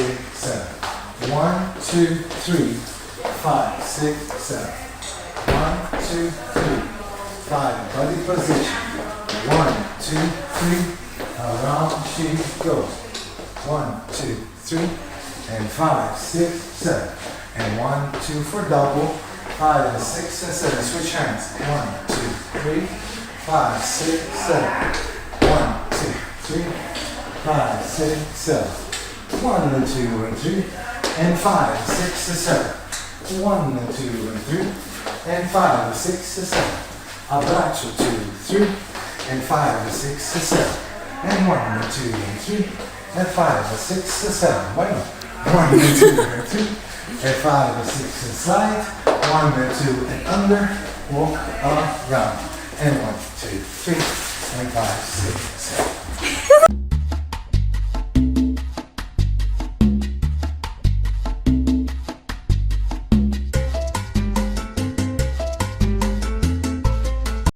6, 7. 1, 2, 3, 5, 6, 7. 1, 2, 3, 5. Body position. 1, 2, 3. Around she goes. 1, 2, 3, and 5, 6, 7. And 1, 2 for double. 5 and 6 and 7. Switch hands. 1, 2, 3, 5, 6, 7. 1, 2, 3, 5, 6, 7. 1 and 2 and 3 and 5, 6 and 7. 1 and 2 and 3 and 5, 6 and 7. Abbraccio 2, 3 and 5, 6 and 7. And 1 and 2 and 3 and 5, 6 and 7. Bueno. 1 and 2 and 3 and 5 and 6 and slide. 1 and 2 and under. Walk around. And 1, 2, 3 and 5, 6, 7.